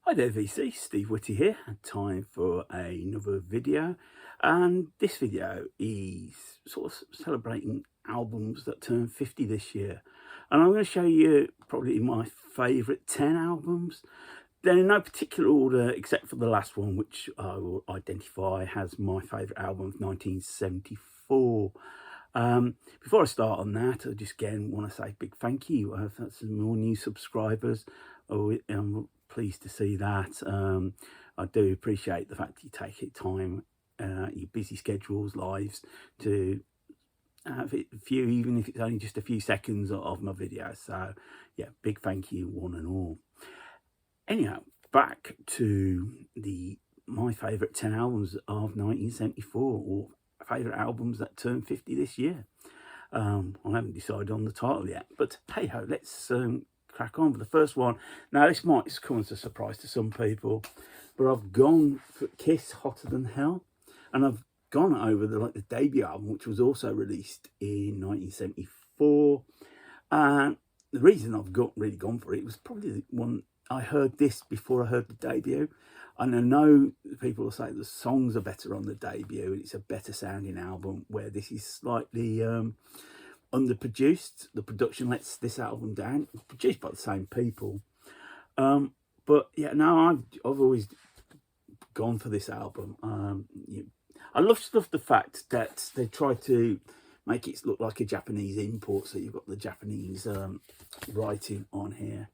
Hi there VC, Steve Whitty here, and time for another video, and this video is sort of celebrating albums that turn 50 this year, and I'm going to show you probably my favourite 10 albums. They're in no particular order except for the last one, which I will identify as my favourite album of 1974. Before I start on that, I just again want to say a big thank you. I've had some more new subscribers. I'm pleased to see that. I do appreciate the fact that you take your time, your busy schedules, lives, to have a few, even if it's only just a few seconds of my video. So yeah, big thank you one and all. Anyhow, back to my favourite 10 albums of 1974, or favourite albums that turn 50 this year. I haven't decided on the title yet, but hey ho, let's crack on with the first one. Now, this might come as a surprise to some people, but I've gone for Kiss Hotter Than Hell, and I've gone over the debut album, which was also released in 1974. And the reason I've really gone for it was probably the one I heard this before I heard the debut. And I know people will say the songs are better on the debut, and it's a better sounding album, where this is slightly underproduced. The production lets this album down. It's produced by the same people. But yeah, no, I've always gone for this album. I love the fact that they try to make it look like a Japanese import, so you've got the Japanese writing on here.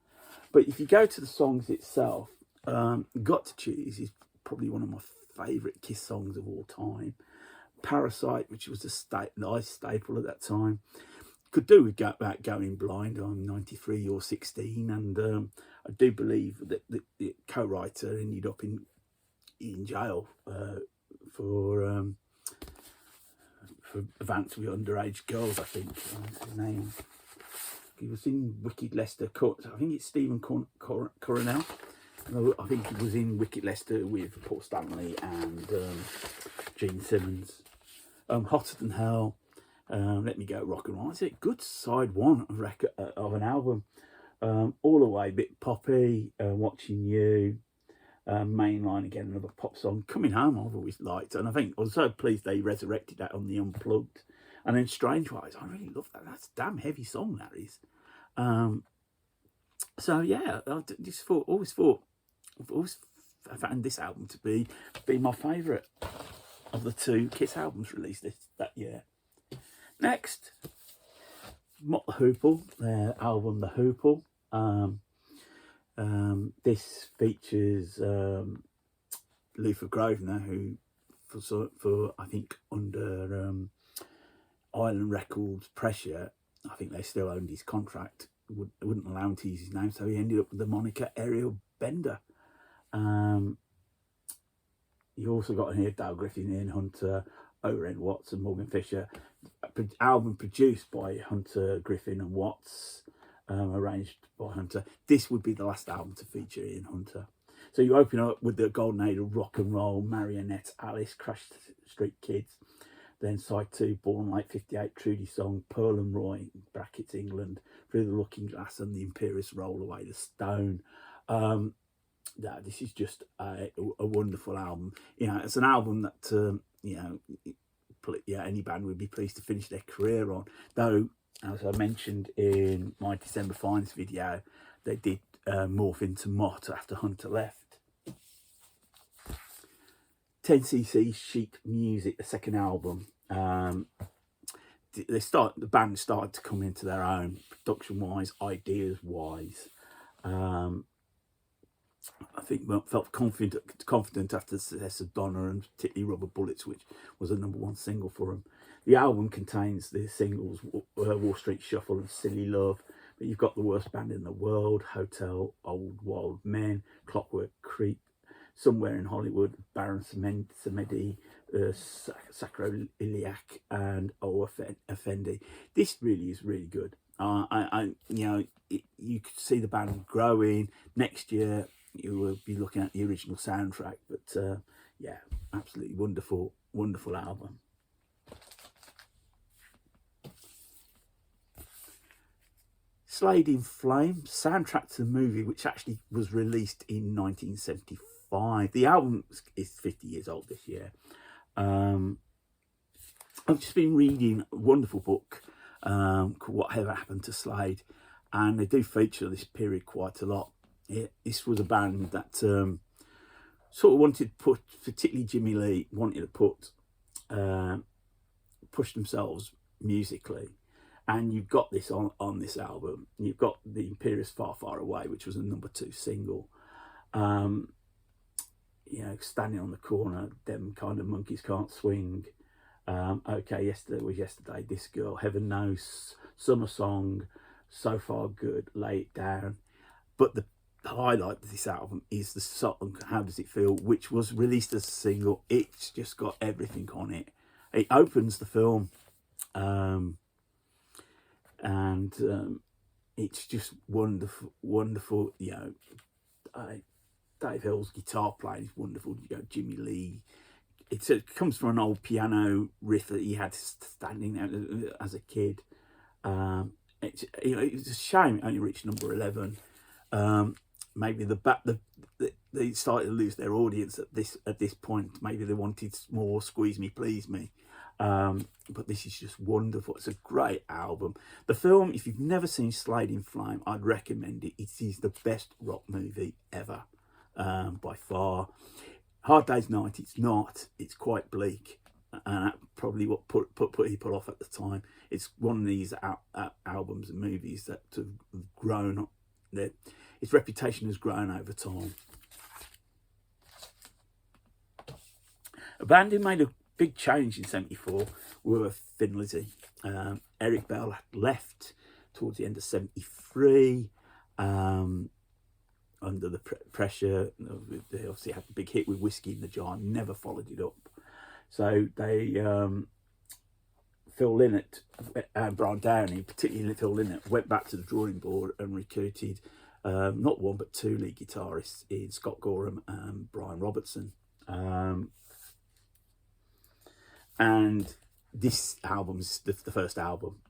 But if you go to the songs itself, Got to Choose is probably one of my favourite Kiss songs of all time. Parasite, which was a nice staple at that time. Could do about Going Blind. I'm 93 or 16, and I do believe that the co-writer ended up in jail for advance with underage girls, I think. What's his name? He was in Wicked Lester. I think it's Stephen Coronel. I think he was in Wicked Lester with Paul Stanley and Gene Simmons. Hotter Than Hell. Let Me Go Rock and Roll. It's a good side one of an album. All the way, a bit poppy. Watching You. Mainline again, another pop song. Coming Home, I've always liked, and I think I was so pleased they resurrected that on the Unplugged. And then Strange Wise, I really love that. That's a damn heavy song, that is. So yeah, I just always found this album to be my favourite of the two Kiss albums released that year. Next, Mott the Hoople, their album The Hoople. This features Luther Grosvenor, who for I think under Island Records pressure, I think they still owned his contract, wouldn't allow him to use his name, so he ended up with the moniker Ariel Bender. You also got in here Dale Griffin, Ian Hunter, Oren Watts and Morgan Fisher. Album produced by Hunter, Griffin and Watts, arranged by Hunter. This would be the last album to feature Ian Hunter. So you open up with the golden age of rock and roll, Marionettes, Alice, Crash Street Kids. Then side 2, Born Like 58, Trudy Song, Pearl and Roy, brackets England, Through the Looking Glass and the Imperious Roll Away the Stone. Yeah, this is just a wonderful album. You know, it's an album that any band would be pleased to finish their career on. Though, as I mentioned in my December Finest video, they did morph into Mott after Hunter left. 10cc Chic Music, the second album. The band started to come into their own, production wise, ideas wise. I think felt confident after the success of Donna, and particularly Rubber Bullets, which was a #1 single for them. The album contains the singles Wall Street Shuffle and Silly Love, but you've got The Worst Band in the World, Hotel, Old Wild Men, Clockwork Creek, Somewhere in Hollywood, Baron Samedi, Sacroiliac, and Oh Effendi. This really is really good. You could see the band growing. Next year you will be looking at the original soundtrack, but yeah, absolutely wonderful album. Slade in Flame, soundtrack to the movie, which actually was released in 1975. The album is 50 years old this year. I've just been reading a wonderful book called Whatever Happened to Slade, and they do feature this period quite a lot. This was a band that sort of wanted to put, particularly Jimmy Lee, wanted to put, push themselves musically. And you've got this on this album. You've got The Imperious Far, Far Away, which was a #2 single. You know, Standing on the Corner, Them Kind of Monkeys Can't Swing. Okay, Yesterday Was Yesterday, This Girl, Heaven Knows, Summer Song, So Far Good, Lay It Down. But the highlight of this album is the song How Does It Feel, which was released as a single. It's just got everything on it. It opens the film. It's just wonderful, wonderful. You know, Dave Hill's guitar playing is wonderful. You know, Jimmy Lee. It comes from an old piano riff that he had standing there as a kid. It's a shame it only reached number 11. Maybe they started to lose their audience at this point. Maybe they wanted more Squeeze Me, Please Me. But this is just wonderful. It's a great album. The film, if you've never seen Slade in Flame, I'd recommend it. It is the best rock movie ever, by far. Hard Day's Night, it's not. It's quite bleak, and that's probably what put people off at the time. It's one of these albums and movies that have grown up. Its reputation has grown over time. A band who made a big change in '74 were Thin Lizzy. Eric Bell left towards the end of '73 under the pressure. They obviously had a big hit with Whiskey in the Jar, never followed it up. So they, Phil Lynott and Brian Downey, particularly Phil Lynott, went back to the drawing board and recruited not one but two lead guitarists in Scott Gorham and Brian Robertson. And this album's the first album.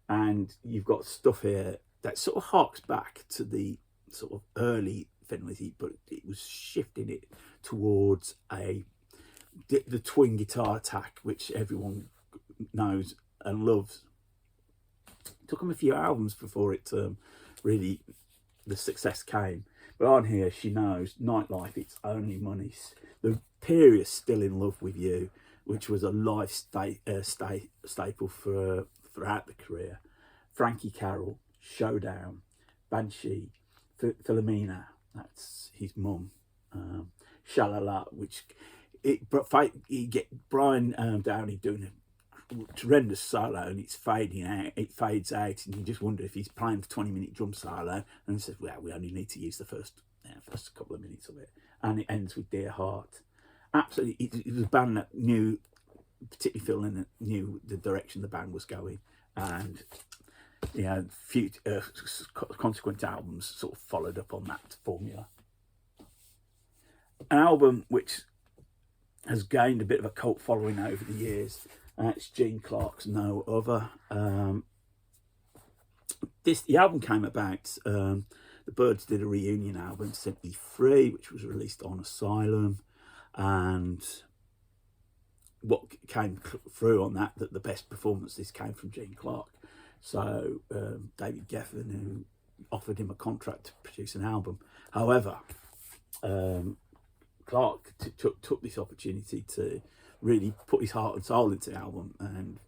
And you've got stuff here that sort of harks back to the sort of early Thin Lizzy, but it was shifting it towards the twin guitar attack, which everyone knows and loves. It took them a few albums before it really, the success came. But on here, She Knows, Nightlife, It's Only Money, The Imperious Still in Love with You, which was a live staple throughout the career. Frankie Carroll, Showdown, Banshee, Philomena, that's his mum. Shalala, which you get Brian Downey doing a tremendous solo, and it's fading out. It fades out, and you just wonder if he's playing the 20-minute drum solo. And he says, "Well, we only need to use the first couple of minutes of it," and it ends with Dear Heart. Absolutely, it was a band that knew, particularly Phil Lynott, knew the direction the band was going, and you know, few consequent albums sort of followed up on that formula. An album which has gained a bit of a cult following over the years, and it's Gene Clark's No Other. The album came about, the Byrds did a reunion album in '73, which was released on Asylum, and what came through on that the best performances came from Gene Clark. So David Geffen, who offered him a contract to produce an album. However, Clark took this opportunity to really put his heart and soul into the album, and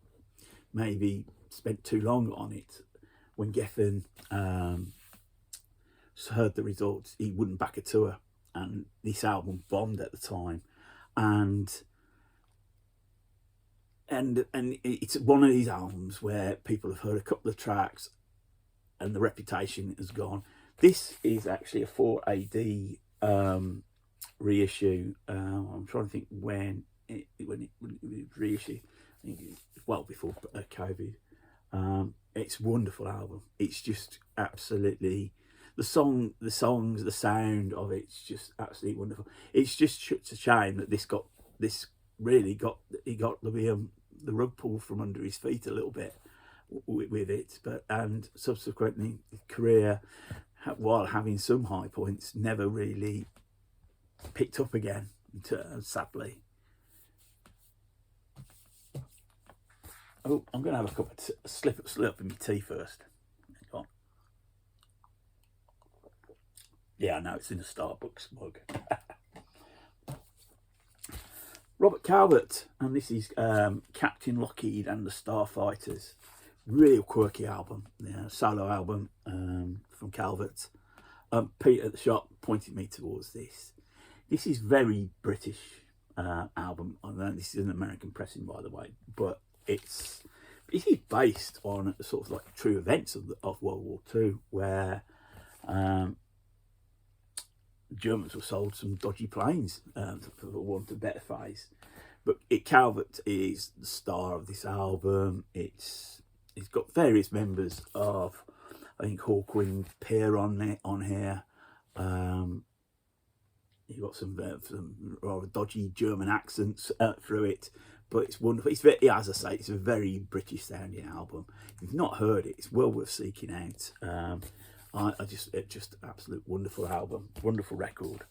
maybe spent too long on it. When Geffen heard the results, he wouldn't back a tour, and this album bombed at the time. And it's one of these albums where people have heard a couple of tracks and the reputation has gone. This is actually a 4AD reissue. I'm trying to think when it was reissued. I think it's well before COVID. It's a wonderful album. It's just absolutely, the songs, the sound of it's just absolutely wonderful. It's just a shame that he got the rug pulled from under his feet a little bit with it, and subsequently career, while having some high points, never really picked up again, sadly. Oh, I'm going to have a cup of slip in my tea first. Yeah, I know, it's in a Starbucks mug. Robert Calvert, and this is Captain Lockheed and the Starfighters. Real quirky album, yeah, solo album from Calvert. Pete at the shop pointed me towards this. This is very British album. I know this is an American pressing, by the way, but it's based on sort of like true events of World War II, where Germans were sold some dodgy planes, for want of a better phrase. But Calvert is the star of this album. It's got various members of, I think, Hawkwind appear on here. You've got some rather dodgy German accents through it, but it's wonderful. It's very, as I say, it's a very British sounding album. If you've not heard it, it's well worth seeking out. It's just an absolute wonderful album, wonderful record.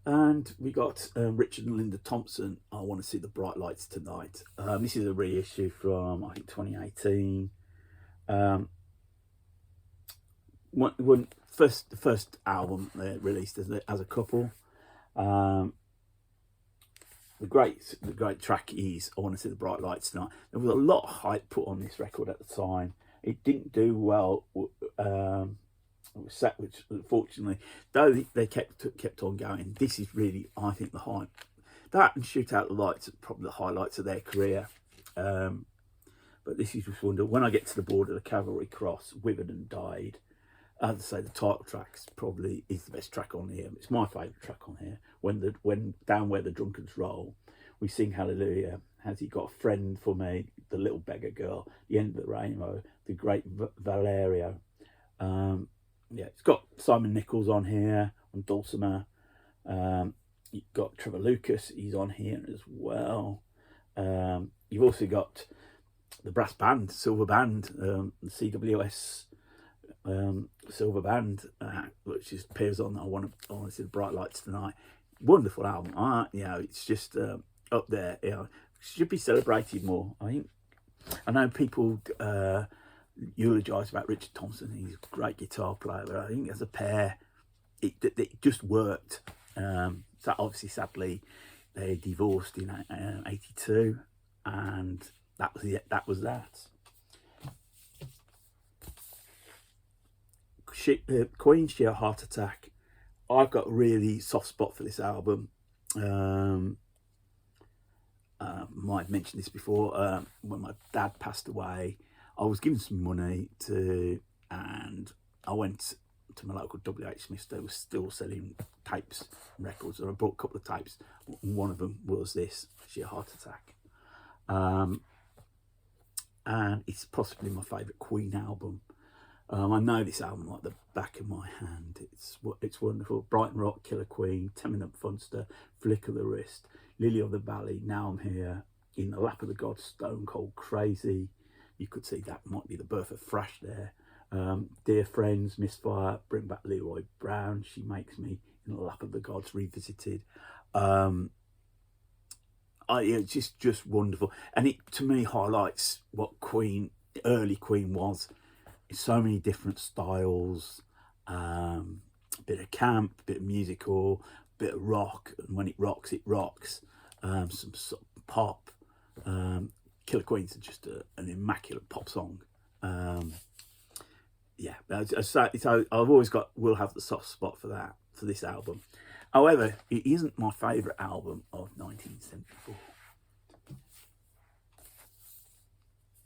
And we got Richard and Linda Thompson, I Want to See the Bright Lights Tonight. This is a reissue from, I think, 2018. The first album they released as a couple. The great track is I Want to See the Bright Lights Tonight. There was a lot of hype put on this record at the time. It didn't do well, which unfortunately, though they kept on going. This is really, I think, the hype. That and Shoot Out the Lights are probably the highlights of their career. But this is just wonderful. When I Get to the Border, the Cavalry Cross, Withered and Died. As I say, the title track probably is the best track on here. It's my favourite track on here. When Down Where the Drunkards Roll, we sing Hallelujah. Has He Got a Friend for Me? The Little Beggar Girl, The End of the Rainbow, The Great Valerio. Yeah, it's got Simon Nichols on here on dulcimer. You've got Trevor Lucas, he's on here as well. You've also got the brass band, silver band, the CWS silver band, which appears on I want to See the Bright Lights Tonight. Wonderful album. It's just up there. Should be celebrated more. I know people eulogise about Richard Thompson. He's a great guitar player, but I think as a pair, it just worked. So obviously, sadly, they divorced in '82, and that was it. That was that. Queen, Sheer Heart Attack. I've got a really soft spot for this album. Might have mentioned this before. When my dad passed away, I was given some money and I went to my local WH Smith's. They were still selling tapes and records, and I bought a couple of tapes. One of them was this, Sheer Heart Attack. And it's possibly my favourite Queen album. I know this album like the back of my hand. It's wonderful. Brighton Rock, Killer Queen, 10-Minute Funster, Flick of the Wrist, Lily of the Valley, Now I'm Here, In the Lap of the Gods, Stone Cold Crazy. You could see that might be the birth of thrash there. Dear Friends, Misfire, Bring Back Leroy Brown, She Makes Me, In the Lap of the Gods Revisited. It's just wonderful, and it to me highlights what early Queen was. So many different styles, a bit of camp, a bit of musical, a bit of rock, and when it rocks, some sort of pop. Killer Queen's just an immaculate pop song. I've always will have the soft spot for this album. However, it isn't my favourite album of 1974.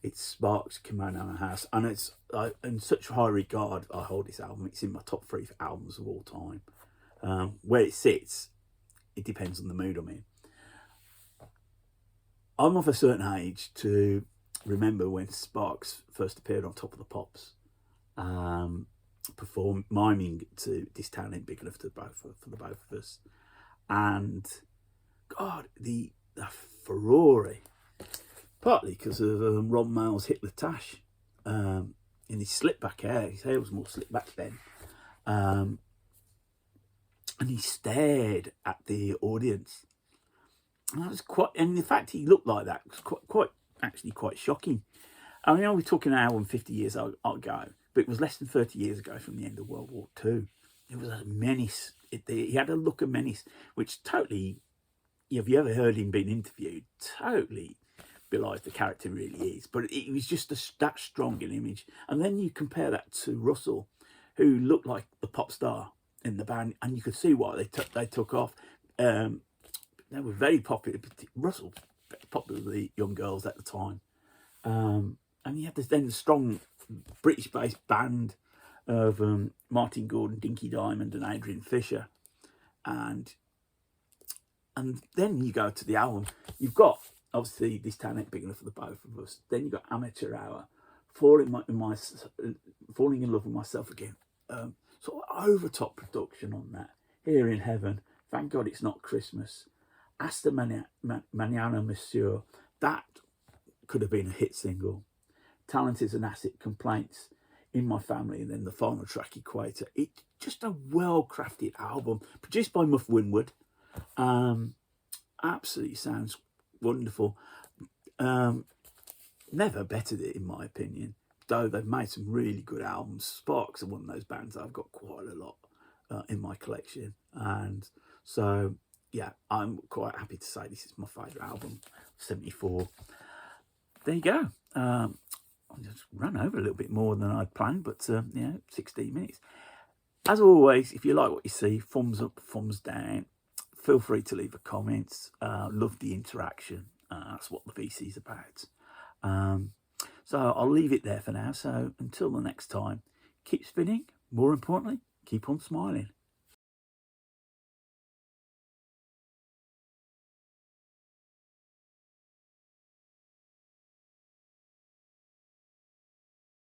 It's Sparks, Kimono and House, and it's in such high regard. I hold this album. It's in my top 3 albums of all time. Where it sits, it depends on the mood I'm in. I'm of a certain age to remember when Sparks first appeared on Top of the Pops, miming to This Town Ain't Big Enough for the both of us, and God, the a Ferrari, partly because of Ron Mail's Hitler Tash in his slick back hair. His hair was more slick back then. And he stared at the audience. And that was quite, and the fact he looked like that was quite shocking. I mean, we're talking an album 50 years ago, but it was less than 30 years ago from the end of World War II. It was a menace. He had a look of menace, which totally, have you ever heard him being interviewed? Totally belies the character really is. But it was just that strong an image. And then you compare that to Russell, who looked like the pop star in the band, and you could see why they took off. They were very popular. Russell, popular with the young girls at the time. And you had this then strong British-based band of Martin Gordon, Dinky Diamond, and Adrian Fisher, and then you go to the album. You've got obviously This Town Ain't Big Enough for the Both of Us. Then you've got Amateur Hour, Falling in Love with Myself Again. Sort of over-top production on that. Here in Heaven, Thank God It's Not Christmas. Hasta Mañana Monsieur. That could have been a hit single. Talent is an Asset, Complaints, In My Family, and then the final track, Equator. It's just a well-crafted album, produced by Muff Winwood. Absolutely sounds wonderful. Never bettered it, in my opinion, though they've made some really good albums. Sparks are one of those bands I've got quite a lot in my collection, and so yeah, I'm quite happy to say this is my favourite album, 74. There you go. I just ran over a little bit more than I'd planned, but 16 minutes. As always, if you like what you see, thumbs up, thumbs down. Feel free to leave a comment. Love the interaction. That's what the VC is about. So I'll leave it there for now. So until the next time, keep spinning. More importantly, keep on smiling.